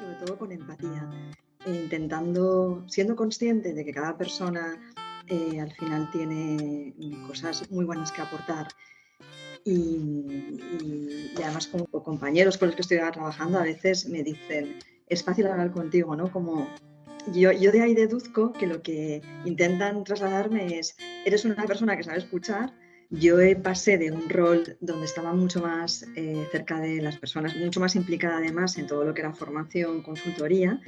sobre todo con empatía, intentando, siendo consciente de que cada persona al final tiene cosas muy buenas que aportar y además como compañeros con los que estoy trabajando a veces me dicen, es fácil hablar contigo, ¿no? Como yo de ahí deduzco que lo que intentan trasladarme es, eres una persona que sabe escuchar. Yo pasé de un rol donde estaba mucho más cerca de las personas, mucho más implicada además en todo lo que era formación, consultoría,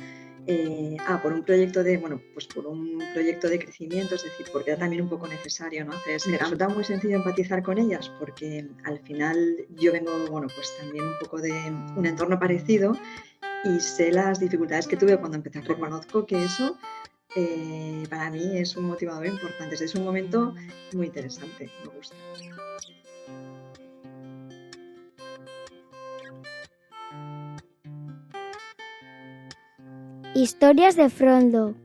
por un proyecto de, bueno, pues por un proyecto de crecimiento, es decir, porque era también un poco necesario, ¿no? Me resulta muy sencillo empatizar con ellas porque al final yo vengo, bueno, pues también un poco de un entorno parecido y sé las dificultades que tuve cuando empecé. Reconozco que eso para mí es un motivador importante. Es un momento muy interesante, me gusta. Historias de Frontlock.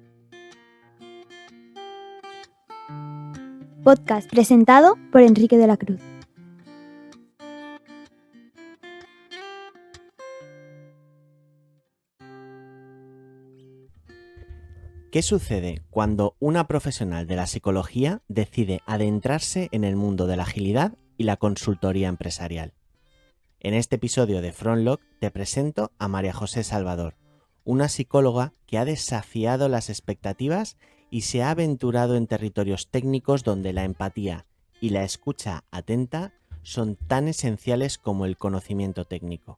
Podcast presentado por Enrique de la Cruz. ¿Qué sucede cuando una profesional de la psicología decide adentrarse en el mundo de la agilidad y la consultoría empresarial? En este episodio de Frontlock te presento a María José Salvador, una psicóloga que ha desafiado las expectativas y se ha aventurado en territorios técnicos donde la empatía y la escucha atenta son tan esenciales como el conocimiento técnico.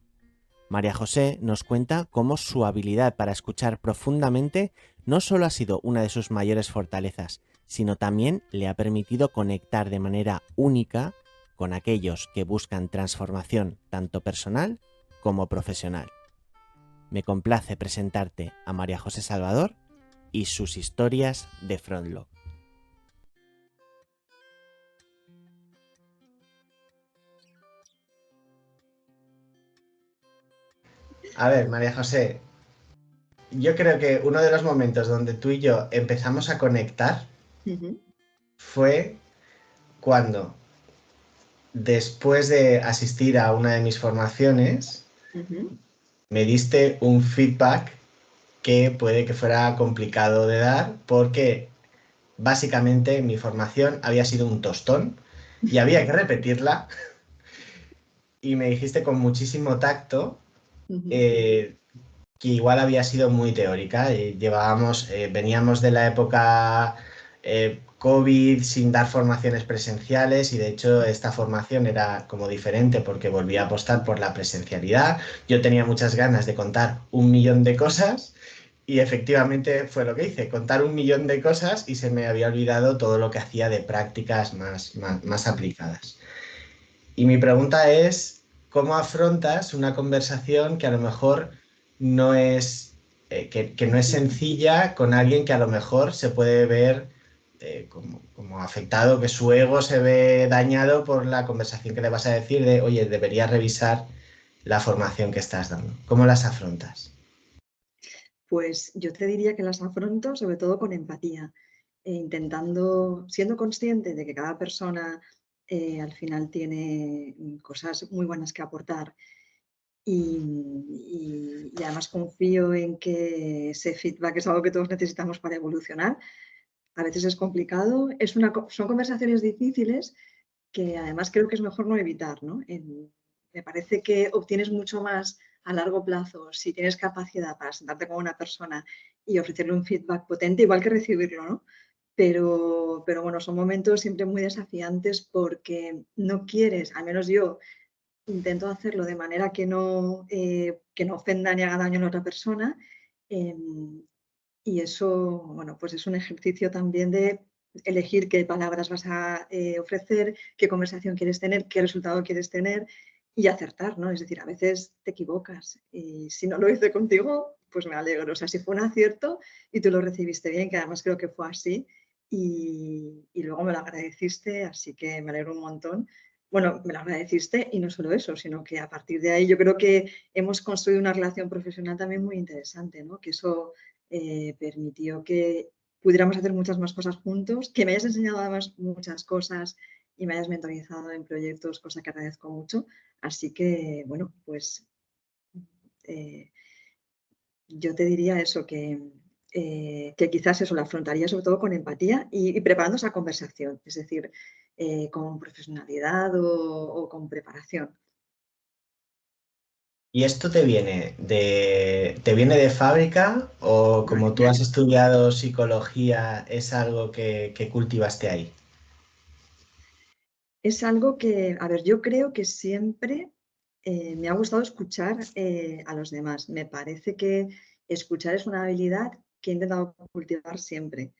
María José nos cuenta cómo su habilidad para escuchar profundamente no solo ha sido una de sus mayores fortalezas, sino también le ha permitido conectar de manera única con aquellos que buscan transformación tanto personal como profesional. Me complace presentarte a María José Salvador y sus historias de Frontlock. A ver, María José, yo creo que uno de los momentos donde tú y yo empezamos a conectar fue cuando, después de asistir a una de mis formaciones, me diste un feedback que puede que fuera complicado de dar porque básicamente mi formación había sido un tostón y había que repetirla y me dijiste con muchísimo tacto que igual había sido muy teórica. Veníamos de la época COVID sin dar formaciones presenciales y de hecho esta formación era como diferente porque volvía a apostar por la presencialidad. Yo tenía muchas ganas de contar 1.000.000 de cosas y efectivamente fue lo que hice, contar 1.000.000 de cosas y se me había olvidado todo lo que hacía de prácticas más aplicadas. Y mi pregunta es, ¿cómo afrontas una conversación que a lo mejor no es, que no es sencilla con alguien que a lo mejor se puede ver como afectado, que su ego se ve dañado por la conversación que le vas a decir de, oye, deberías revisar la formación que estás dando? ¿Cómo las afrontas? Pues yo te diría que las afronto sobre todo con empatía, intentando, siendo consciente de que cada persona al final tiene cosas muy buenas que aportar y además confío en que ese feedback es algo que todos necesitamos para evolucionar. A veces es complicado, son conversaciones difíciles que además creo que es mejor no evitar, ¿no? Me parece que obtienes mucho más a largo plazo si tienes capacidad para sentarte con una persona y ofrecerle un feedback potente, igual que recibirlo, ¿no? Pero bueno, son momentos siempre muy desafiantes porque no quieres, al menos yo intento hacerlo de manera que no ofenda ni haga daño a la otra persona. Y eso, bueno, pues es un ejercicio también de elegir qué palabras vas a ofrecer, qué conversación quieres tener, qué resultado quieres tener y acertar, ¿no? Es decir, a veces te equivocas y si no lo hice contigo, pues me alegro. O sea, si fue un acierto y tú lo recibiste bien, que además creo que fue así y luego me lo agradeciste, así que me alegro un montón. Bueno, me lo agradeciste y no solo eso, sino que a partir de ahí yo creo que hemos construido una relación profesional también muy interesante, ¿no? Que eso permitió que pudiéramos hacer muchas más cosas juntos, que me hayas enseñado además muchas cosas y me hayas mentorizado en proyectos, cosa que agradezco mucho. Así que, bueno, pues yo te diría eso, que quizás eso lo afrontaría sobre todo con empatía y preparando esa conversación, es decir, con profesionalidad o con preparación. ¿Y esto te viene de fábrica o como tú has estudiado psicología es algo que cultivaste ahí? Es algo que, a ver, yo creo que siempre me ha gustado escuchar a los demás. Me parece que escuchar es una habilidad que he intentado cultivar siempre.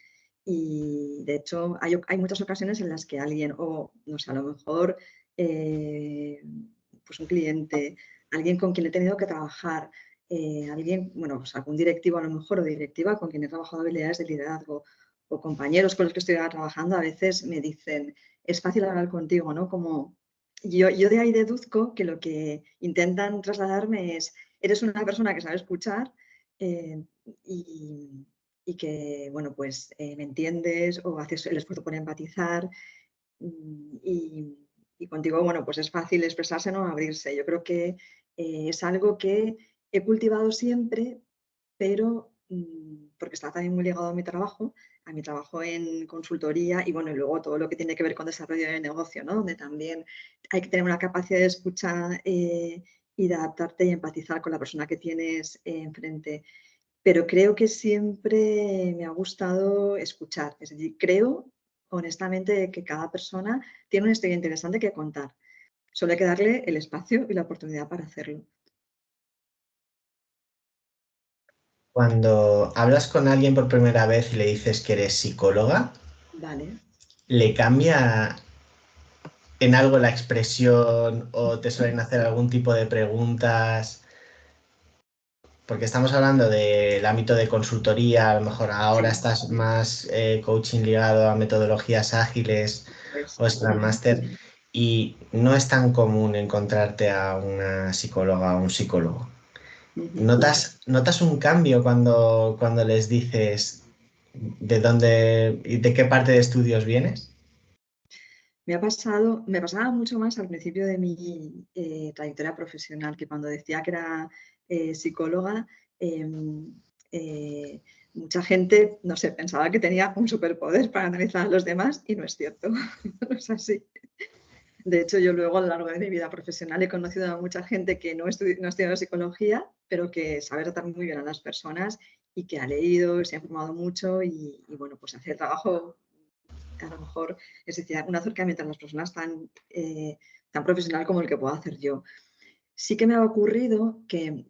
Y de hecho hay muchas ocasiones en las que alguien, o no sé, a lo mejor pues un cliente, alguien con quien he tenido que trabajar, alguien, bueno, pues algún directivo a lo mejor o directiva con quien he trabajado habilidades de liderazgo o compañeros con los que estoy trabajando, a veces me dicen, es fácil hablar contigo, ¿no? Como yo de ahí deduzco que lo que intentan trasladarme es, eres una persona que sabe escuchar eh, y, y que, bueno, pues me entiendes o haces el esfuerzo por empatizar y contigo, bueno, pues es fácil expresarse, no abrirse. Yo creo que es algo que he cultivado siempre, pero porque está también muy ligado a mi trabajo en consultoría y bueno, y luego todo lo que tiene que ver con desarrollo de negocio, ¿no? Donde también hay que tener una capacidad de escucha y de adaptarte y empatizar con la persona que tienes enfrente. Pero creo que siempre me ha gustado escuchar, es decir, creo honestamente que cada persona tiene una historia interesante que contar. Solo hay que darle el espacio y la oportunidad para hacerlo. Cuando hablas con alguien por primera vez y le dices que eres psicóloga, Vale. ¿le cambia en algo la expresión o te suelen hacer algún tipo de preguntas? Porque estamos hablando del ámbito de consultoría, a lo mejor ahora Sí, estás más coaching ligado a metodologías ágiles pues. o Scrum Master y no es tan común encontrarte a una psicóloga o un psicólogo. Ujú. ¿Notas un cambio cuando les dices de dónde y de qué parte de estudios vienes? Me pasaba mucho más al principio de mi trayectoria profesional, que cuando decía que era psicóloga, em, eh, mucha gente, no sé, pensaba que tenía un superpoder para analizar a los demás y no es cierto, no es así. De hecho, yo luego a lo largo de mi vida profesional he conocido a mucha gente que no ha estudiado psicología, pero que sabe tratar muy bien a las personas y que ha leído, se ha informado mucho y bueno, pues hace el trabajo a lo mejor, es decir, un acercamiento a las personas tan profesional como el que puedo hacer yo. Sí que me ha ocurrido que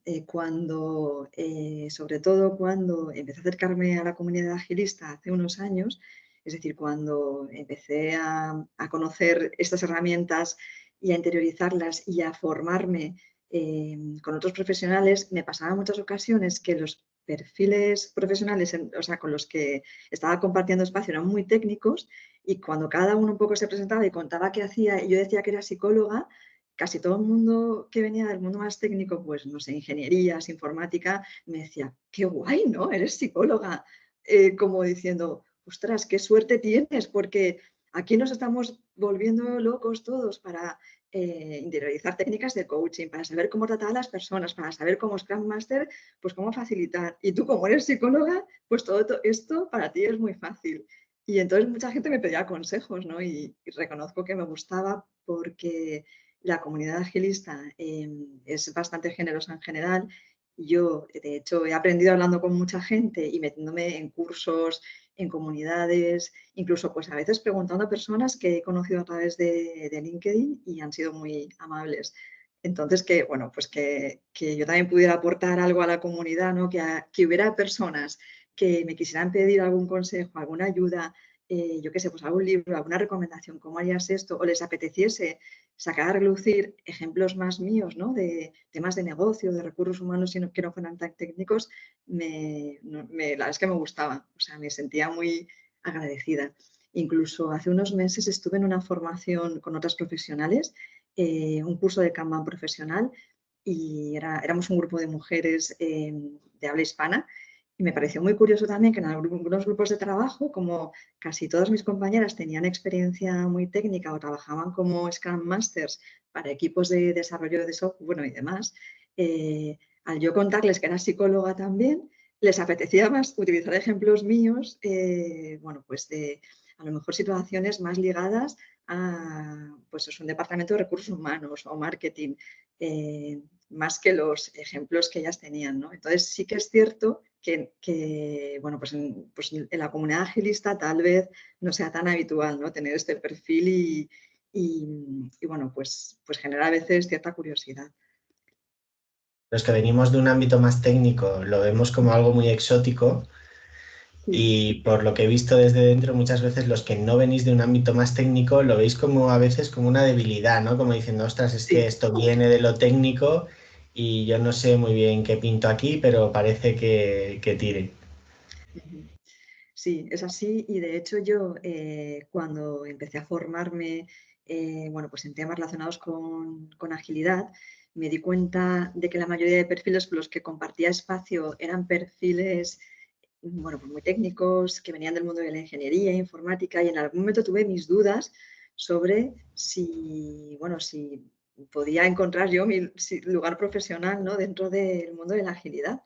sobre todo cuando empecé a acercarme a la comunidad agilista hace unos años, es decir, cuando empecé a conocer estas herramientas y a interiorizarlas y a formarme con otros profesionales, me pasaba en muchas ocasiones que los perfiles profesionales, o sea, con los que estaba compartiendo espacio eran muy técnicos y cuando cada uno un poco se presentaba y contaba qué hacía y yo decía que era psicóloga, casi todo el mundo que venía del mundo más técnico, pues no sé, ingenierías, informática, me decía, qué guay, ¿no? Eres psicóloga. Como diciendo, ostras, qué suerte tienes, porque aquí nos estamos volviendo locos todos para interiorizar técnicas de coaching, para saber cómo tratar a las personas, para saber cómo Scrum Master, pues cómo facilitar. Y tú como eres psicóloga, pues todo esto para ti es muy fácil. Y entonces mucha gente me pedía consejos, ¿no? Y reconozco que me gustaba porque la comunidad agilista es bastante generosa en general. Yo, de hecho, he aprendido hablando con mucha gente y metiéndome en cursos, en comunidades, incluso pues a veces preguntando a personas que he conocido a través de LinkedIn y han sido muy amables. Entonces, que bueno, pues que yo también pudiera aportar algo a la comunidad, ¿no? Que hubiera personas que me quisieran pedir algún consejo, alguna ayuda, yo qué sé, pues algún libro, alguna recomendación, cómo harías esto, o les apeteciese sacar a relucir ejemplos más míos, ¿no? De temas de negocio, de recursos humanos que no fueran tan técnicos, la verdad es que me gustaba, o sea, me sentía muy agradecida. Incluso hace unos meses estuve en una formación con otras profesionales, un curso de Kanban profesional, y éramos un grupo de mujeres de habla hispana, y me pareció muy curioso también que en algunos grupos de trabajo, como casi todas mis compañeras tenían experiencia muy técnica o trabajaban como Scrum Masters para equipos de desarrollo de software, bueno, y demás, al yo contarles que era psicóloga también, les apetecía más utilizar ejemplos míos, bueno, pues de a lo mejor situaciones más ligadas a pues es un departamento de recursos humanos o marketing, más que los ejemplos que ellas tenían, ¿no? Entonces sí que es cierto que bueno, pues en la comunidad agilista tal vez no sea tan habitual, ¿no? Tener este perfil y bueno, pues genera a veces cierta curiosidad. Los que venimos de un ámbito más técnico lo vemos como algo muy exótico. Sí, Y por lo que he visto desde dentro, muchas veces los que no venís de un ámbito más técnico lo veis como a veces como una debilidad, ¿no? Como diciendo, ostras, es que sí. esto viene de lo técnico y yo no sé muy bien qué pinto aquí, pero parece que tire. Ujú. Sí, es así y de hecho yo cuando empecé a formarme bueno, pues en temas relacionados con agilidad, me di cuenta de que la mayoría de perfiles con los que compartía espacio eran perfiles bueno, pues muy técnicos, que venían del mundo de la ingeniería, informática y en algún momento tuve mis dudas sobre si, bueno, si podía encontrar yo mi lugar profesional, ¿no? Dentro del mundo de la agilidad.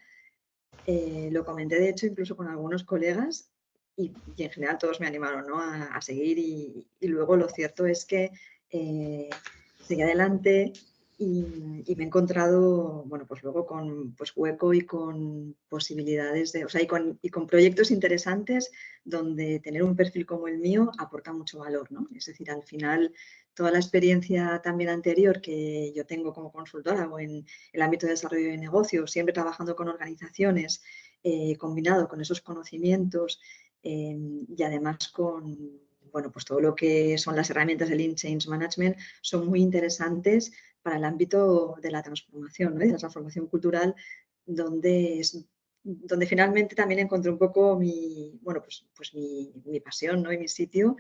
Lo comenté, de hecho, incluso con algunos colegas y en general todos me animaron, ¿no? a seguir y luego lo cierto es que seguí adelante y me he encontrado, bueno, pues luego con pues, hueco y con posibilidades de, o sea, y con proyectos interesantes donde tener un perfil como el mío aporta mucho valor, ¿no? Es decir, al final toda la experiencia también anterior que yo tengo como consultora o en el ámbito de desarrollo de negocio, siempre trabajando con organizaciones, combinado con esos conocimientos y además con bueno, pues todo lo que son las herramientas del Lean Change Management son muy interesantes para el ámbito de la transformación, ¿no? Y de la transformación cultural, donde finalmente también encontré un poco mi, bueno, pues mi pasión, ¿no? Y mi sitio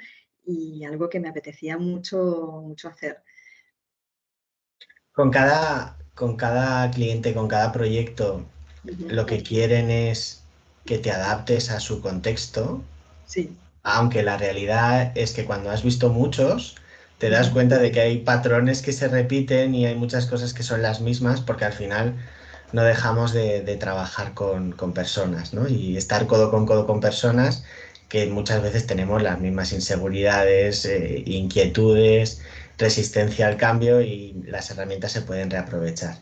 y algo que me apetecía mucho, mucho hacer. Con cada cliente, con cada proyecto, Ujú. lo que quieren es que te adaptes a su contexto, Sí. aunque la realidad es que cuando has visto muchos, te das Ujú. cuenta de que hay patrones que se repiten y hay muchas cosas que son las mismas, porque al final no dejamos de trabajar con personas, ¿no? Y estar codo con personas que muchas veces tenemos las mismas inseguridades, inquietudes, resistencia al cambio y las herramientas se pueden reaprovechar.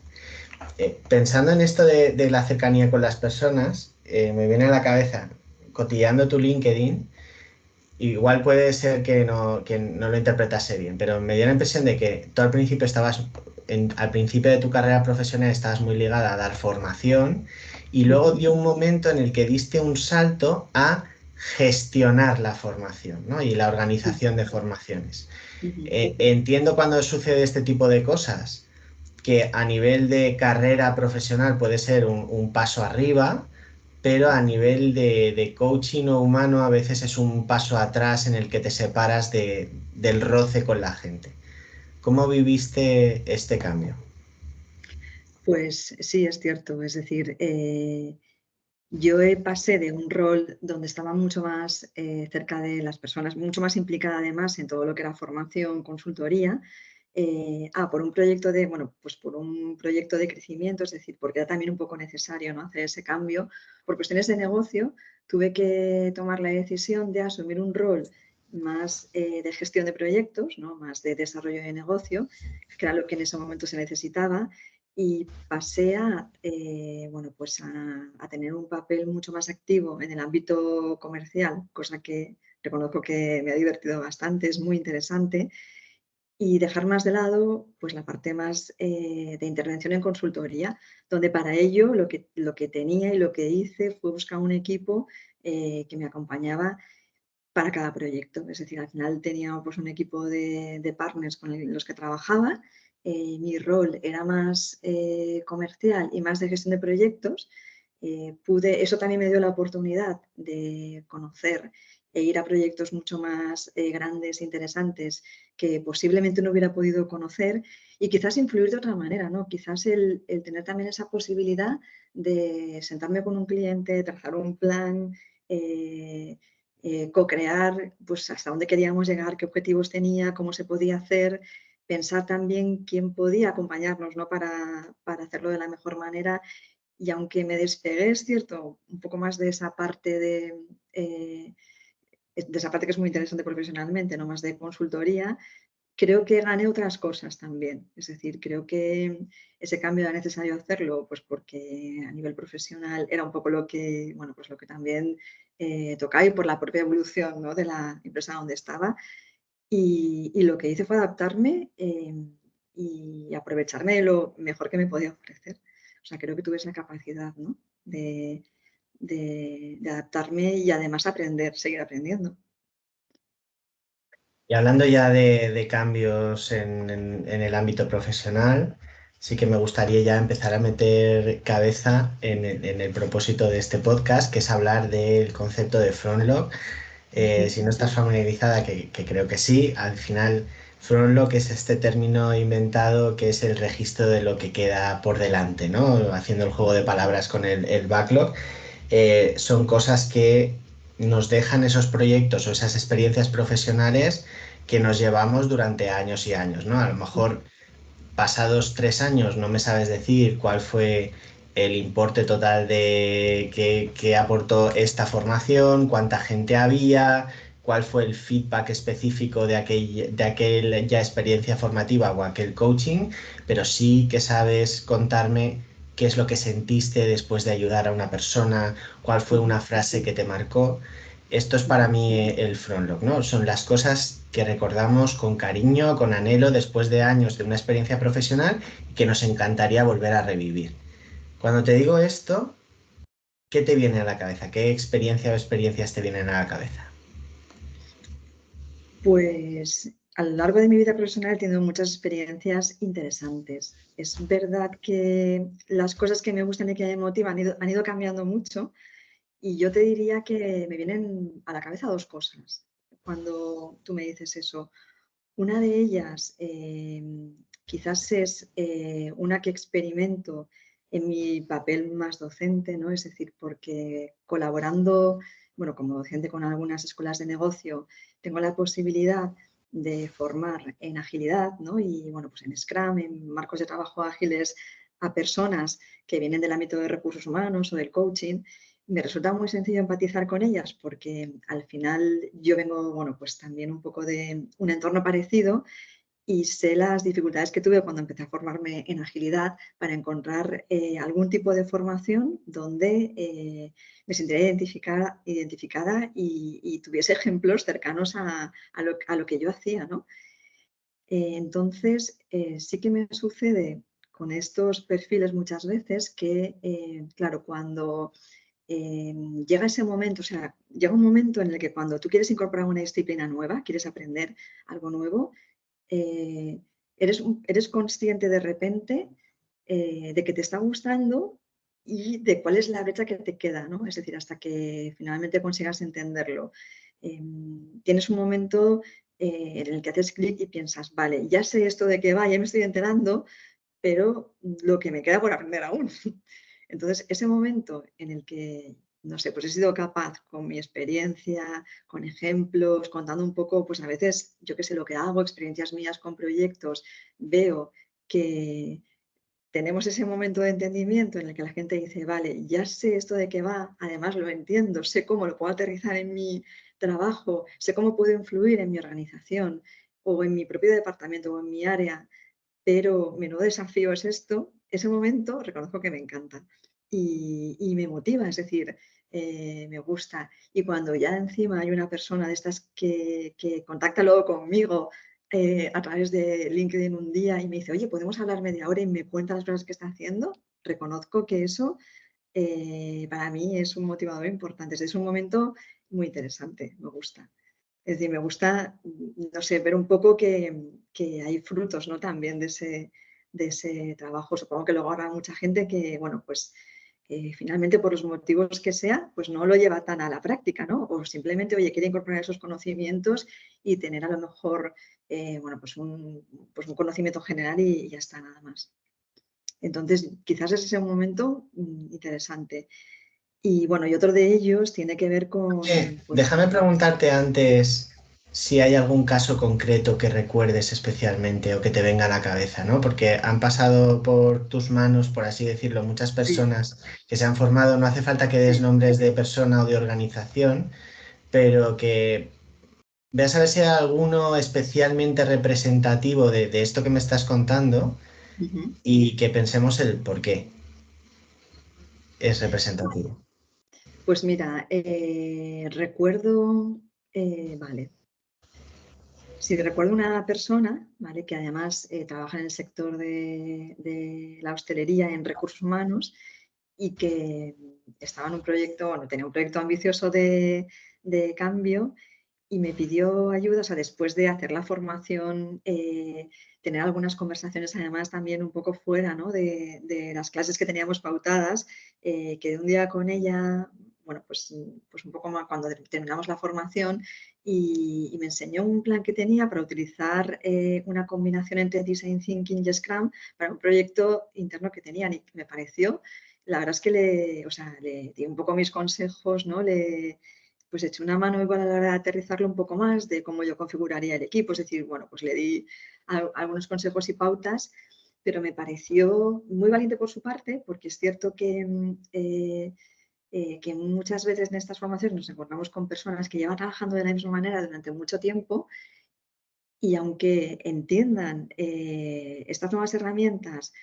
Pensando en esto de la cercanía con las personas, me viene a la cabeza, cotilleando tu LinkedIn, igual puede ser que no lo interpretase bien, pero me dio la impresión de que tú al principio al principio de tu carrera profesional estabas muy ligada a dar formación y luego Ujú. dio un momento en el que diste un salto a gestionar la formación, ¿no? Y la Sí. organización de formaciones. Ujú. Entiendo cuando sucede este tipo de cosas que a nivel de carrera profesional puede ser un paso arriba, pero a nivel de coaching o humano a veces es un paso atrás en el que te separas del roce con la gente. ¿Cómo viviste este cambio? Pues sí, es cierto. Es decir, yo pasé de un rol donde estaba mucho más cerca de las personas, mucho más implicada además en todo lo que era formación, consultoría, por un proyecto de, bueno, pues por un proyecto de crecimiento, es decir, porque era también un poco necesario, ¿no? Hacer ese cambio. Por cuestiones de negocio, tuve que tomar la decisión de asumir un rol más de gestión de proyectos, ¿no? Más de desarrollo de negocio, que era lo que en ese momento se necesitaba y pasé bueno, pues a tener un papel mucho más activo en el ámbito comercial, cosa que reconozco que me ha divertido bastante, es muy interesante, y dejar más de lado pues, la parte más de intervención en consultoría, donde para ello lo que tenía y lo que hice fue buscar un equipo que me acompañaba para cada proyecto. Es decir, al final tenía pues, un equipo de partners con los que trabajaba. Mi rol era más comercial y más de gestión de proyectos. Eso también me dio la oportunidad de conocer e ir a proyectos mucho más grandes e interesantes que posiblemente no hubiera podido conocer y quizás influir de otra manera, ¿no? Quizás el tener también esa posibilidad de sentarme con un cliente, trazar un plan, co-crear pues, hasta dónde queríamos llegar, qué objetivos tenía, cómo se podía hacer. pensar también quién podía acompañarnos, ¿no? Para hacerlo de la mejor manera. Y aunque me despegué, es cierto, un poco más de esa parte de esa parte que es muy interesante profesionalmente, no más de consultoría, creo que gané otras cosas también. Es decir, creo que ese cambio era necesario hacerlo, pues porque a nivel profesional era un poco lo que, bueno, pues lo que también tocaba y por la propia evolución, ¿no? De la empresa donde estaba. Y lo que hice fue adaptarme y aprovecharme de lo mejor que me podía ofrecer. O sea, creo que tuve esa capacidad, ¿no? De adaptarme y además aprender, seguir aprendiendo. Y hablando ya de cambios en el ámbito profesional, sí que me gustaría ya empezar a meter cabeza en el propósito de este podcast, que es hablar del concepto de Frontlock. Si no estás familiarizada, que creo que sí, al final Frontlock es este término inventado que es el registro de lo que queda por delante, ¿no? Haciendo el juego de palabras con el backlog. Son cosas que nos dejan esos proyectos o esas experiencias profesionales que nos llevamos durante años y años, ¿no? A lo mejor pasados 3 años no me sabes decir cuál fue el importe total de que aportó esta formación, cuánta gente había, cuál fue el feedback específico de aquel ya experiencia formativa o aquel coaching, pero sí que sabes contarme qué es lo que sentiste después de ayudar a una persona, cuál fue una frase que te marcó. Esto es para mí el Frontlock, ¿no? Son las cosas que recordamos con cariño, con anhelo, después de años de una experiencia profesional que nos encantaría volver a revivir. Cuando te digo esto, ¿qué te viene a la cabeza? ¿Qué experiencia o experiencias te vienen a la cabeza? Pues a lo largo de mi vida profesional he tenido muchas experiencias interesantes. Es verdad que las cosas que me gustan y que me motivan han ido cambiando mucho y yo te diría que me vienen a la cabeza dos cosas cuando tú me dices eso. Una de ellas quizás es una que experimento en mi papel más docente, ¿no? Es decir, porque colaborando, bueno, como docente con algunas escuelas de negocio, tengo la posibilidad de formar en agilidad, ¿no? Y bueno, pues en Scrum, en marcos de trabajo ágiles a personas que vienen del ámbito de recursos humanos o del coaching. Me resulta muy sencillo empatizar con ellas porque al final yo vengo, bueno, pues también un poco de un entorno parecido y sé las dificultades que tuve cuando empecé a formarme en agilidad para encontrar algún tipo de formación donde me sintiera identificada y tuviese ejemplos cercanos a lo que yo hacía, ¿no? Entonces, sí que me sucede con estos perfiles muchas veces que, claro, cuando llega ese momento, o sea, llega un momento en el que cuando tú quieres incorporar una disciplina nueva, quieres aprender algo nuevo, eh, eres consciente de repente de que te está gustando y de cuál es la brecha que te queda, ¿no? Es decir, hasta que finalmente consigas entenderlo. Tienes un momento en el que haces clic y piensas, vale, ya sé esto de qué va, ya me estoy enterando, pero lo que me queda por aprender aún. Entonces, ese momento en el que, no sé, pues he sido capaz con mi experiencia, con ejemplos, contando un poco, pues a veces, yo qué sé, lo que hago, experiencias mías con proyectos, veo que tenemos ese momento de entendimiento en el que la gente dice, vale, ya sé esto de qué va, además lo entiendo, sé cómo lo puedo aterrizar en mi trabajo, sé cómo puedo influir en mi organización o en mi propio departamento o en mi área, pero menudo desafío es esto, ese momento reconozco que me encanta y me motiva, es decir, me gusta. Y cuando ya encima hay una persona de estas que contacta luego conmigo a través de LinkedIn un día y me dice, oye, ¿podemos hablar media hora y me cuenta las cosas que está haciendo? Reconozco que eso para mí es un motivador importante, es un momento muy interesante, me gusta. Es decir, me gusta, no sé, ver un poco que hay frutos, ¿no? También de ese trabajo. Supongo que luego habrá mucha gente que, bueno, pues finalmente por los motivos que sea, pues no lo lleva tan a la práctica, ¿no? O simplemente, oye, quiere incorporar esos conocimientos y tener a lo mejor, bueno, pues un conocimiento general y ya está, nada más. Entonces, quizás ese sea un momento interesante. Y bueno, y otro de ellos tiene que ver con, pues, Déjame preguntarte antes, si hay algún caso concreto que recuerdes especialmente o que te venga a la cabeza, ¿no? Porque han pasado por tus manos, por así decirlo, muchas Sí, personas que se han formado, no hace falta que des sí. nombres de persona o de organización, pero que veas a ver si hay alguno especialmente representativo de esto que me estás contando Ujú. y que pensemos el por qué es representativo. Pues mira, recuerdo, vale, si recuerdo una persona, ¿vale? Que además trabaja en el sector de la hostelería en recursos humanos y que estaba en un proyecto, bueno, tenía un proyecto ambicioso de cambio y me pidió ayuda, o sea, después de hacer la formación, tener algunas conversaciones además también un poco fuera, ¿no? de las clases que teníamos pautadas, quedé un día con ella, bueno, pues un poco más cuando terminamos la formación y me enseñó un plan que tenía para utilizar una combinación entre Design Thinking y Scrum para un proyecto interno que tenían y me pareció, la verdad es que le di un poco mis consejos, ¿no? Pues eché una mano igual a la hora de aterrizarlo un poco más de cómo yo configuraría el equipo, es decir, bueno, pues le di algunos consejos y pautas, pero me pareció muy valiente por su parte, porque es cierto que muchas veces en estas formaciones nos encontramos con personas que llevan trabajando de la misma manera durante mucho tiempo y aunque entiendan estas nuevas herramientas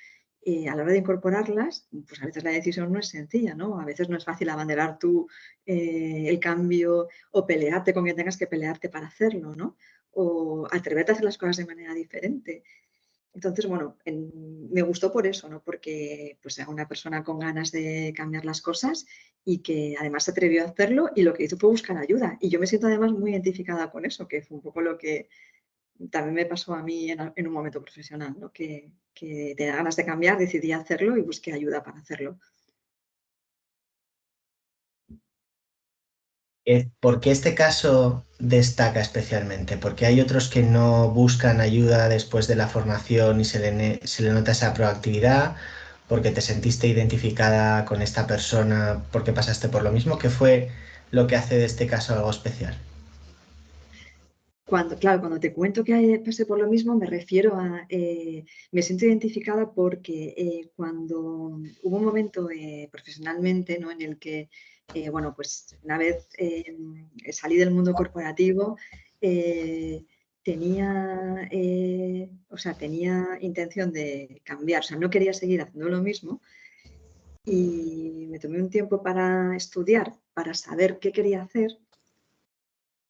a la hora de incorporarlas, pues a veces la decisión no es sencilla, ¿no? A veces no es fácil abanderar tú el cambio o pelearte con quien tengas que pelearte para hacerlo, ¿no? O atreverte a hacer las cosas de manera diferente. Entonces, bueno, me gustó por eso, ¿no? Porque pues era una persona con ganas de cambiar las cosas y que además se atrevió a hacerlo y lo que hizo fue buscar ayuda. Y yo me siento además muy identificada con eso, que fue un poco lo que también me pasó a mí en un momento profesional, ¿no? Que tenía ganas de cambiar, decidí hacerlo y busqué ayuda para hacerlo. ¿Por qué este caso destaca especialmente? Porque hay otros que no buscan ayuda después de la formación y se le nota esa proactividad, porque te sentiste identificada con esta persona, porque pasaste por lo mismo. ¿Qué fue lo que hace de este caso algo especial? Claro, cuando te cuento que pasé por lo mismo, me refiero a, me siento identificada porque cuando hubo un momento profesionalmente, ¿no? En el que, bueno, pues una vez salí del mundo corporativo, eh, tenía intención de cambiar, o sea, no quería seguir haciendo lo mismo y me tomé un tiempo para estudiar, para saber qué quería hacer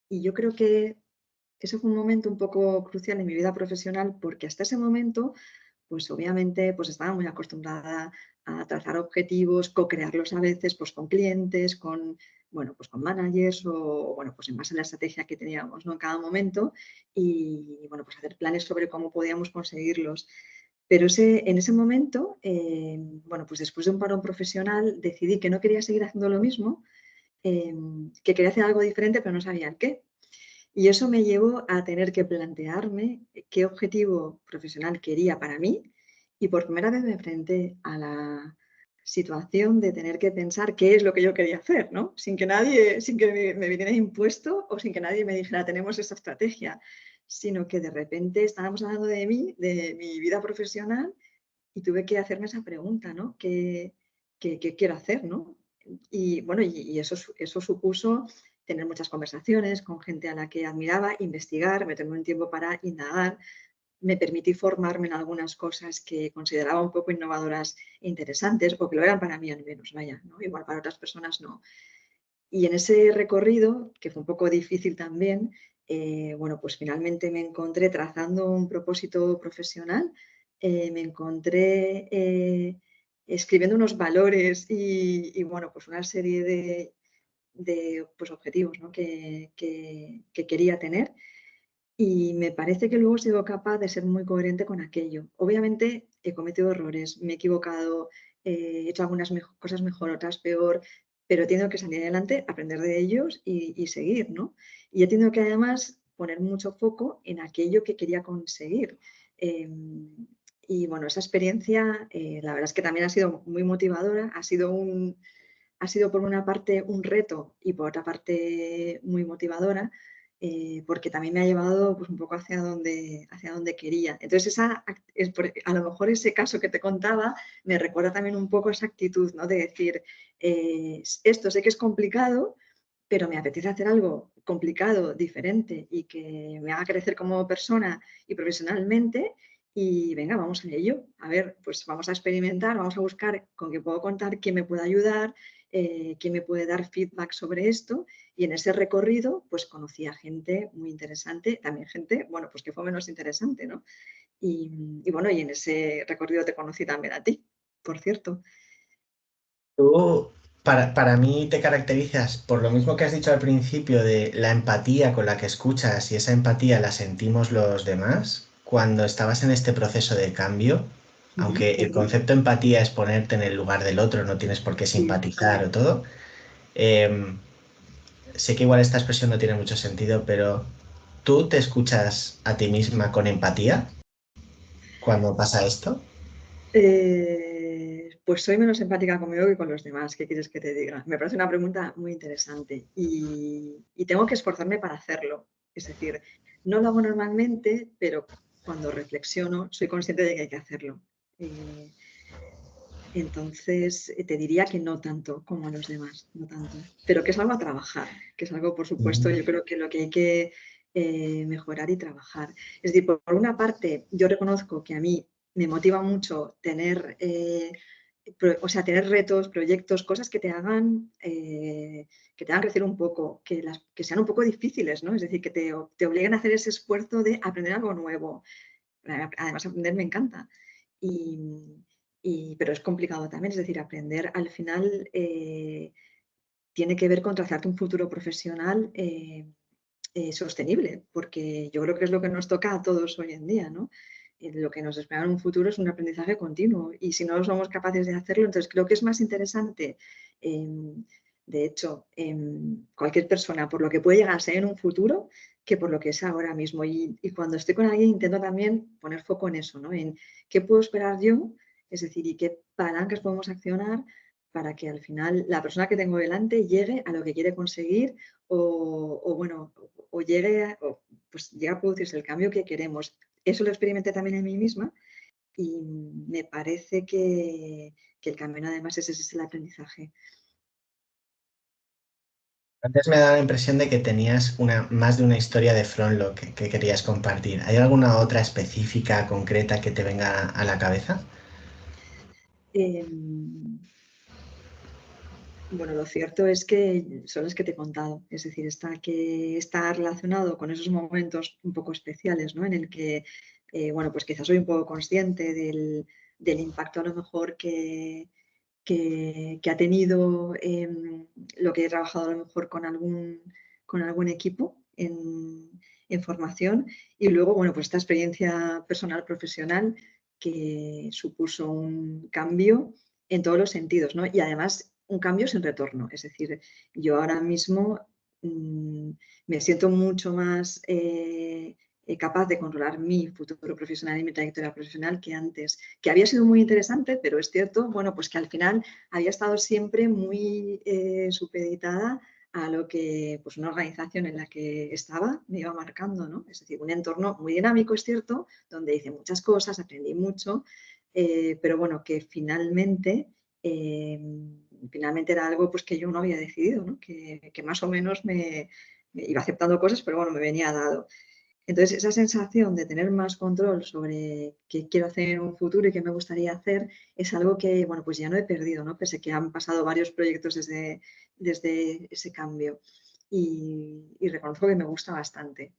y yo creo que eso fue un momento un poco crucial en mi vida profesional porque hasta ese momento, pues obviamente, pues estaba muy acostumbrada a trazar objetivos, co-crearlos a veces, pues con clientes, bueno, pues con managers o, bueno, pues en base a la estrategia que teníamos, ¿no? En cada momento y, bueno, pues hacer planes sobre cómo podíamos conseguirlos. Pero en ese momento, bueno, pues después de un parón profesional decidí que no quería seguir haciendo lo mismo, que quería hacer algo diferente, pero no sabía el qué. Y eso me llevó a tener que plantearme qué objetivo profesional quería para mí y por primera vez me enfrenté a la situación de tener que pensar qué es lo que yo quería hacer, ¿no? Sin que me viniera impuesto o sin que nadie me dijera tenemos esta estrategia, sino que de repente estábamos hablando de mí, de mi vida profesional y tuve que hacerme esa pregunta, ¿no? ¿Qué quiero hacer, ¿no? Y bueno, y eso supuso tener muchas conversaciones con gente a la que admiraba, investigar, meterme un tiempo para indagar. Me permití formarme en algunas cosas que consideraba un poco innovadoras e interesantes, o que lo eran para mí al menos, vaya, ¿no? Igual para otras personas no. Y en ese recorrido, que fue un poco difícil también, bueno, pues finalmente me encontré trazando un propósito profesional, me encontré escribiendo unos valores y, bueno, pues una serie de pues, objetivos, ¿no? que quería tener y me parece que luego he sido capaz de ser muy coherente con aquello. Obviamente he cometido errores, me he equivocado, he hecho algunas cosas mejor, otras peor, pero he tenido que salir adelante, aprender de ellos y seguir, ¿no? Y he tenido que además poner mucho foco en aquello que quería conseguir. Y bueno, esa experiencia, la verdad es que también ha sido muy motivadora, ha sido por una parte un reto y por otra parte muy motivadora porque también me ha llevado pues, un poco hacia donde quería. Entonces, a lo mejor ese caso que te contaba me recuerda también un poco esa actitud, ¿no? De decir, esto sé que es complicado, pero me apetece hacer algo complicado, diferente y que me haga crecer como persona y profesionalmente. Y venga, vamos a ello. A ver, pues vamos a experimentar, vamos a buscar con qué puedo contar, quién me puede ayudar, quién me puede dar feedback sobre esto. Y en ese recorrido, pues conocí a gente muy interesante, también gente, bueno, pues que fue menos interesante, ¿no? Y bueno, y en ese recorrido te conocí también a ti, por cierto. Tú, para mí, te caracterizas por lo mismo que has dicho al principio de la empatía con la que escuchas y esa empatía la sentimos los demás cuando estabas en este proceso de cambio, aunque el concepto de empatía es ponerte en el lugar del otro, no tienes por qué simpatizar o todo. Sé que igual esta expresión no tiene mucho sentido, pero ¿tú te escuchas a ti misma con empatía cuando pasa esto? Pues soy menos empática conmigo que con los demás. ¿Qué quieres que te diga? Me parece una pregunta muy interesante y tengo que esforzarme para hacerlo. Es decir, no lo hago normalmente, pero cuando reflexiono soy consciente de que hay que hacerlo. Entonces, te diría que no tanto como a los demás, no tanto. Pero que es algo a trabajar, que es algo, por supuesto, yo creo que lo que hay que mejorar y trabajar. Es decir, por una parte, yo reconozco que a mí me motiva mucho tener, tener retos, proyectos, cosas que te hagan crecer un poco, que sean un poco difíciles, ¿no? Es decir, que te obliguen a hacer ese esfuerzo de aprender algo nuevo. Además, aprender me encanta. Pero es complicado también, es decir, aprender al final tiene que ver con trazarte un futuro profesional sostenible, porque yo creo que es lo que nos toca a todos hoy en día, ¿no? Lo que nos espera en un futuro es un aprendizaje continuo y si no somos capaces de hacerlo, entonces creo que es más interesante, de hecho, cualquier persona por lo que puede llegar a ser en un futuro que por lo que es ahora mismo. Y cuando estoy con alguien intento también poner foco en eso, ¿no? En qué puedo esperar yo, es decir, y qué palancas podemos accionar para que al final la persona que tengo delante llegue a lo que quiere conseguir o llegue a producirse el cambio que queremos. Eso lo experimenté también en mí misma y me parece que el camino además ese es el aprendizaje. Antes me da la impresión de que tenías más de una historia de Frontlock que querías compartir. ¿Hay alguna otra específica, concreta que te venga a la cabeza? Bueno, lo cierto es que son las que te he contado, es decir, está relacionado con esos momentos un poco especiales, ¿no? En el que, bueno, pues quizás soy un poco consciente del impacto a lo mejor que ha tenido lo que he trabajado a lo mejor con algún equipo en formación y luego, bueno, pues esta experiencia personal, profesional que supuso un cambio en todos los sentidos, ¿no? Y además un cambio sin retorno, es decir, yo ahora mismo me siento mucho más capaz de controlar mi futuro profesional y mi trayectoria profesional que antes, que había sido muy interesante, pero es cierto, bueno, pues que al final había estado siempre muy supeditada a lo que pues una organización en la que estaba me iba marcando, ¿no? Es decir, un entorno muy dinámico, es cierto, donde hice muchas cosas, aprendí mucho, pero bueno, que finalmente era algo pues que yo no había decidido, ¿no? Que más o menos me iba aceptando cosas, pero bueno, me venía dado. Entonces, esa sensación de tener más control sobre qué quiero hacer en un futuro y qué me gustaría hacer es algo que, bueno, pues ya no he perdido, ¿no? Pese a que han pasado varios proyectos desde ese cambio y reconozco que me gusta bastante.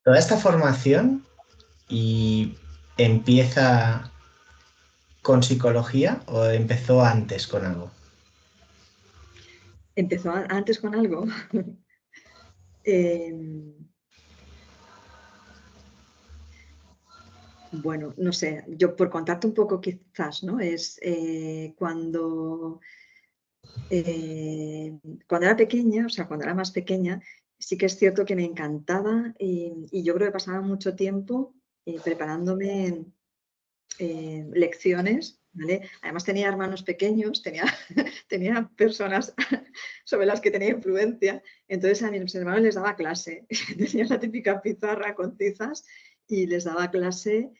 Toda esta formación y empieza con psicología o empezó antes con algo. Empezó antes con algo. Bueno, no sé, yo por contarte un poco quizás, ¿no? Es cuando era pequeña, o sea, cuando era más pequeña, sí que es cierto que me encantaba y yo creo que pasaba mucho tiempo preparándome lecciones ¿vale? Además tenía hermanos pequeños, tenía personas sobre las que tenía influencia, entonces a mis hermanos les daba clase. Tenía la típica pizarra con tizas y les daba clase.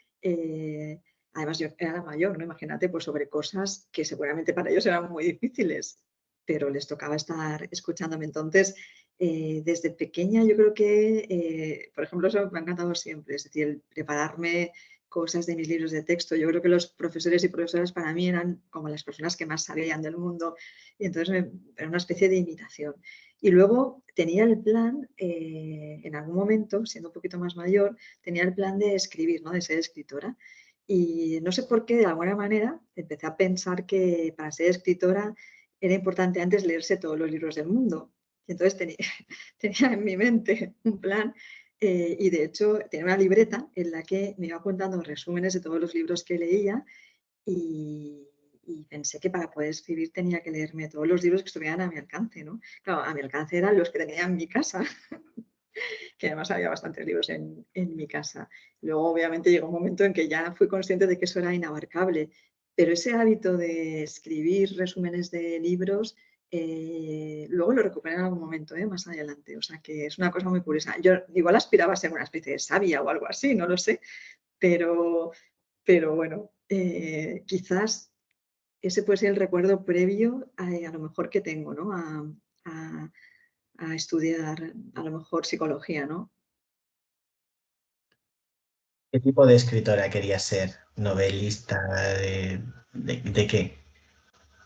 Además, yo era la mayor, ¿no? Imagínate, pues sobre cosas que seguramente para ellos eran muy difíciles, pero les tocaba estar escuchándome. Entonces, desde pequeña yo creo que, por ejemplo, eso me ha encantado siempre, es decir, el prepararme cosas de mis libros de texto. Yo creo que los profesores y profesoras para mí eran como las personas que más sabían del mundo y entonces era una especie de imitación. Y luego tenía el plan, en algún momento, siendo un poquito más mayor, tenía el plan de escribir, ¿no? De ser escritora. Y no sé por qué, de alguna manera, empecé a pensar que para ser escritora era importante antes leerse todos los libros del mundo. Y entonces tenía en mi mente un plan y de hecho tenía una libreta en la que me iba contando resúmenes de todos los libros que leía y pensé que para poder escribir tenía que leerme todos los libros que estuvieran a mi alcance, ¿no? Claro, a mi alcance eran los que tenía en mi casa, que además había bastantes libros en mi casa. Luego, obviamente, llegó un momento en que ya fui consciente de que eso era inabarcable, pero ese hábito de escribir resúmenes de libros, luego lo recuperé en algún momento, más adelante. O sea, que es una cosa muy curiosa. Yo igual aspiraba a ser una especie de sabia o algo así, no lo sé, pero bueno, quizás ese puede ser el recuerdo previo a lo mejor que tengo, ¿no? A estudiar a lo mejor psicología, ¿no? ¿Qué tipo de escritora querías ser? ¿Novelista? ¿De qué?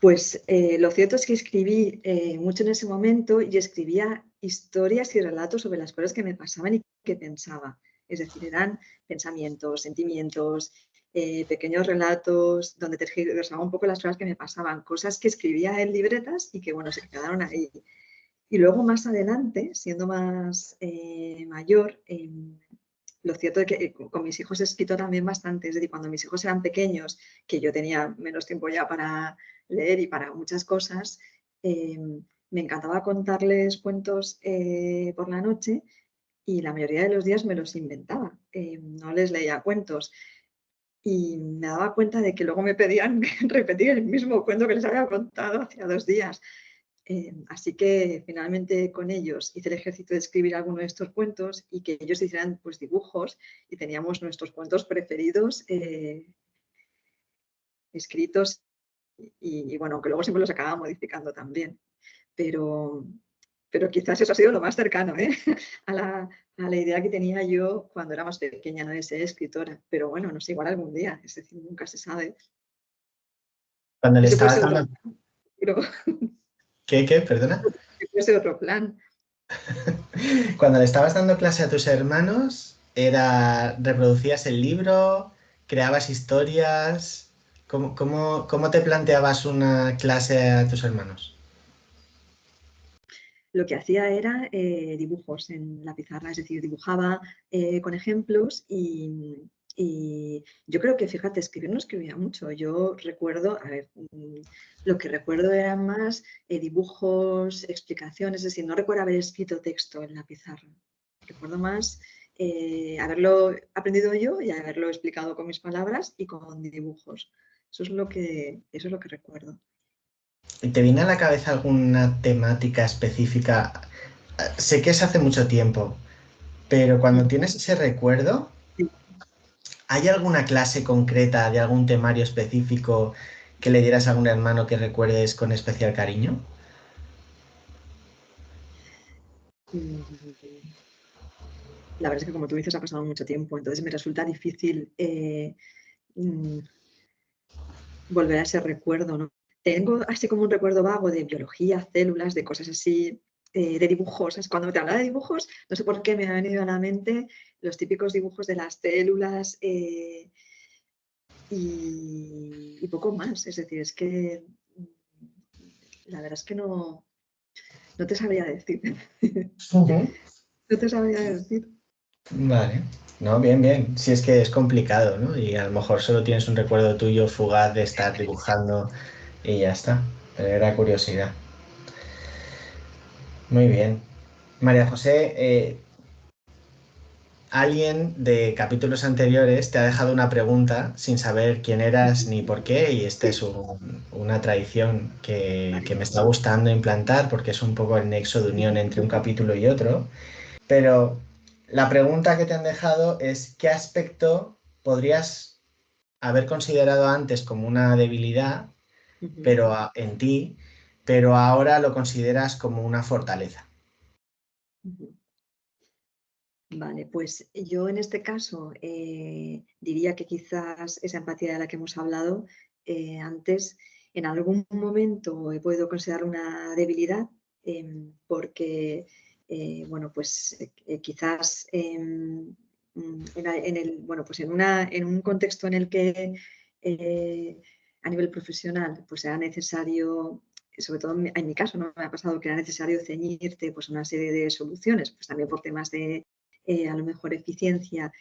Pues lo cierto es que escribí mucho en ese momento y escribía historias y relatos sobre las cosas que me pasaban y que pensaba. Es decir, eran pensamientos, sentimientos, pequeños relatos donde tergiversaba un poco las cosas que me pasaban, cosas que escribía en libretas y que, bueno, se quedaron ahí. Y luego más adelante, siendo más mayor, lo cierto es que con mis hijos he escrito también bastante, es decir, cuando mis hijos eran pequeños, que yo tenía menos tiempo ya para leer y para muchas cosas, me encantaba contarles cuentos por la noche y la mayoría de los días me los inventaba, no les leía cuentos. Y me daba cuenta de que luego me pedían repetir el mismo cuento que les había contado hacía 2 días. Así que finalmente con ellos hice el ejercicio de escribir alguno de estos cuentos y que ellos hicieran pues dibujos y teníamos nuestros cuentos preferidos escritos y bueno, aunque luego siempre los acababa modificando también. Pero, quizás eso ha sido lo más cercano a la idea que tenía yo cuando era más pequeña, ¿no? De ser escritora. Pero bueno, no sé, igual algún día, es decir, nunca se sabe. Cuando le Ese puede estabas ser otro dando... plan, pero ¿Qué? Perdona. ese puede ser otro plan. Cuando le estabas dando clase a tus hermanos, ¿reproducías el libro? ¿Creabas historias? ¿Cómo te planteabas una clase a tus hermanos? Lo que hacía era dibujos en la pizarra, es decir, dibujaba con ejemplos y yo creo que, fíjate, escribir no escribía mucho. Yo recuerdo, a ver, lo que recuerdo eran más dibujos, explicaciones, es decir, no recuerdo haber escrito texto en la pizarra. Recuerdo más haberlo aprendido yo y haberlo explicado con mis palabras y con dibujos. Eso es lo que recuerdo. ¿Te viene a la cabeza alguna temática específica? Sé que es hace mucho tiempo, pero cuando tienes ese recuerdo, ¿hay alguna clase concreta de algún temario específico que le dieras a algún hermano que recuerdes con especial cariño? La verdad es que, como tú dices, ha pasado mucho tiempo, entonces me resulta difícil mm, volver a ese recuerdo, ¿no? Tengo así como un recuerdo vago de biología, células, de cosas así, de dibujos. ¿Sabes? Cuando te habla de dibujos, no sé por qué me han venido a la mente los típicos dibujos de las células y poco más. Es decir, es que la verdad es que no te sabría decir. No te sabría decir. Vale, no, bien, bien. Si es que es complicado, ¿no? Y a lo mejor solo tienes un recuerdo tuyo fugaz de estar dibujando y ya está. Pero era curiosidad. Muy bien. María José, alguien de capítulos anteriores te ha dejado una pregunta sin saber quién eras ni por qué, y esta es una tradición que me está gustando implantar porque es un poco el nexo de unión entre un capítulo y otro. Pero la pregunta que te han dejado es: ¿qué aspecto podrías haber considerado antes como una debilidad, pero en ti, pero ahora lo consideras como una fortaleza? Vale, pues yo en este caso diría que quizás esa empatía de la que hemos hablado antes, en algún momento he podido considerar una debilidad porque, bueno, pues quizás pues en un contexto en el que a nivel profesional pues era necesario, sobre todo en mi caso, ¿no? Me ha pasado que era necesario ceñirte pues, a una serie de soluciones, pues también por temas de a lo mejor eficiencia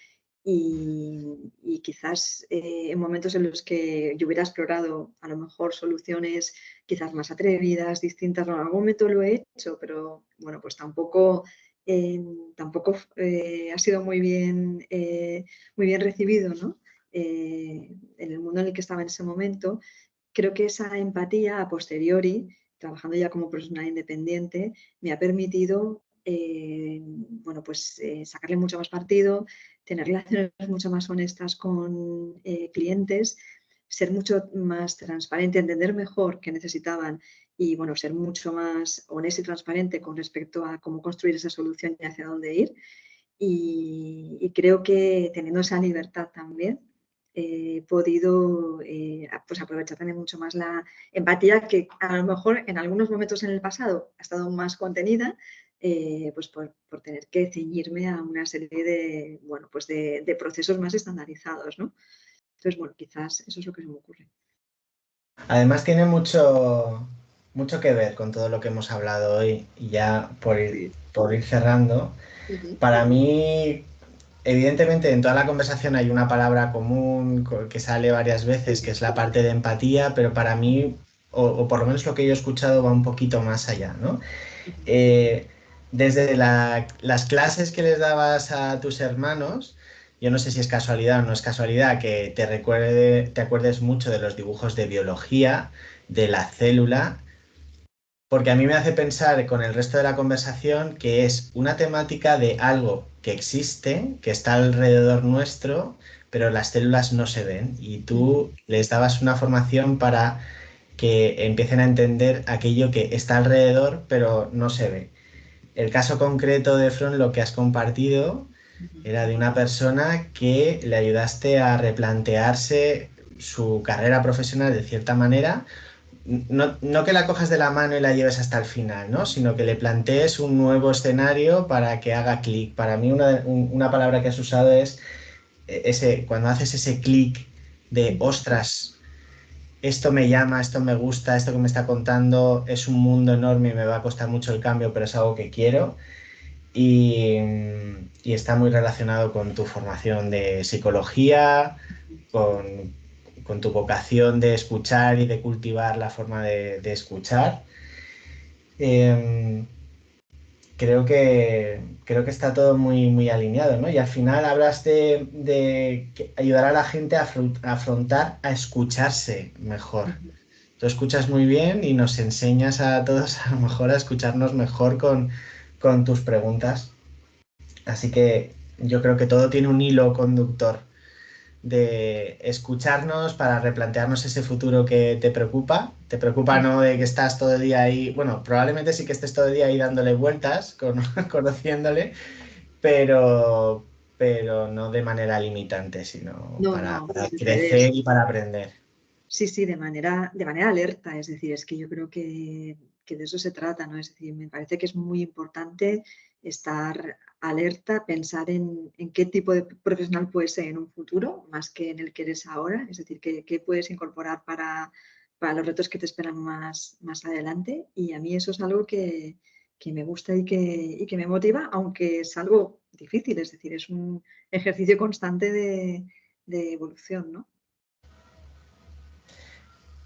y quizás en momentos en los que yo hubiera explorado a lo mejor soluciones quizás más atrevidas, distintas, bueno, en algún momento lo he hecho, pero bueno, pues tampoco ha sido muy bien recibido, ¿no? En el mundo en el que estaba en ese momento. Creo que esa empatía a posteriori, trabajando ya como profesional independiente, me ha permitido bueno, pues, sacarle mucho más partido, tener relaciones mucho más honestas con clientes, ser mucho más transparente, entender mejor qué necesitaban y bueno, ser mucho más honesto y transparente con respecto a cómo construir esa solución y hacia dónde ir. Y creo que teniendo esa libertad también, he podido pues aprovechar también mucho más la empatía, que a lo mejor en algunos momentos en el pasado ha estado más contenida, pues por tener que ceñirme a una serie de, bueno, pues de procesos más estandarizados, ¿no? Entonces, bueno, quizás eso es lo que se me ocurre. Además tiene mucho que ver con todo lo que hemos hablado hoy, y ya Sí. por ir cerrando. Para mí, evidentemente, en toda la conversación hay una palabra común que sale varias veces, que es la parte de empatía, pero para mí, o por lo menos lo que yo he escuchado, va un poquito más allá, ¿no? Desde las clases que les dabas a tus hermanos, yo no sé si es casualidad o no es casualidad que te acuerdes mucho de los dibujos de biología, de la célula, porque a mí me hace pensar con el resto de la conversación que es una temática de algo que existe, que está alrededor nuestro, pero las células no se ven, y tú les dabas una formación para que empiecen a entender aquello que está alrededor, pero no se ve. El caso concreto de Fron, lo que has compartido, era de una persona que le ayudaste a replantearse su carrera profesional de cierta manera. No que la cojas de la mano y la lleves hasta el final, ¿no? Sino que le plantees un nuevo escenario para que haga clic. Para mí una palabra que has usado es cuando haces ese clic de ostras, esto me llama, esto me gusta, esto que me está contando es un mundo enorme y me va a costar mucho el cambio, pero es algo que quiero. Y, y está muy relacionado con tu formación de psicología, con tu vocación de escuchar y de cultivar la forma de escuchar. Creo que está todo muy alineado, ¿no? Y al final hablas de ayudar a la gente a afrontar, a escucharse mejor. Tú escuchas muy bien y nos enseñas a todos a lo mejor a escucharnos mejor con tus preguntas. Así que yo creo que todo tiene un hilo conductor de escucharnos para replantearnos ese futuro que te preocupa. Te preocupa no de que estás todo el día ahí, bueno, probablemente sí que estés todo el día ahí dándole vueltas, conociéndole, pero no de manera limitante, sino No, para no, crecer y para aprender. sí, sí, de manera alerta. Es decir, es que yo creo que de eso se trata, ¿no? Es decir, me parece que es muy importante estar alerta, pensar en qué tipo de profesional puedes ser en un futuro, más que en el que eres ahora. Es decir, qué puedes incorporar para los retos que te esperan más adelante. Y a mí eso es algo que me gusta y que me motiva, aunque es algo difícil. Es decir, es un ejercicio constante de evolución, ¿no?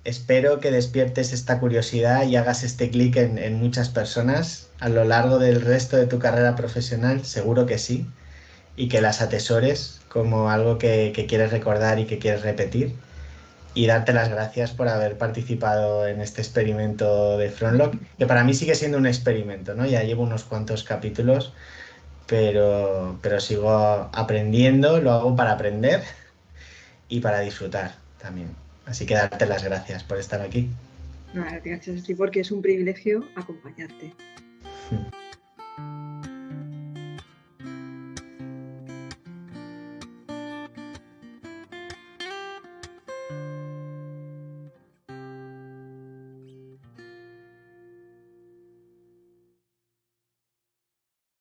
Espero que despiertes esta curiosidad y hagas este clic en muchas personas a lo largo del resto de tu carrera profesional, seguro que sí. y que las atesores como algo que quieres recordar y que quieres repetir. Y darte las gracias por haber participado en este experimento de Frontlock, que para mí sigue siendo un experimento, ¿no? Ya llevo unos cuantos capítulos, pero sigo aprendiendo, lo hago para aprender y para disfrutar también. Así que darte las gracias por estar aquí. Gracias a ti porque es un privilegio acompañarte.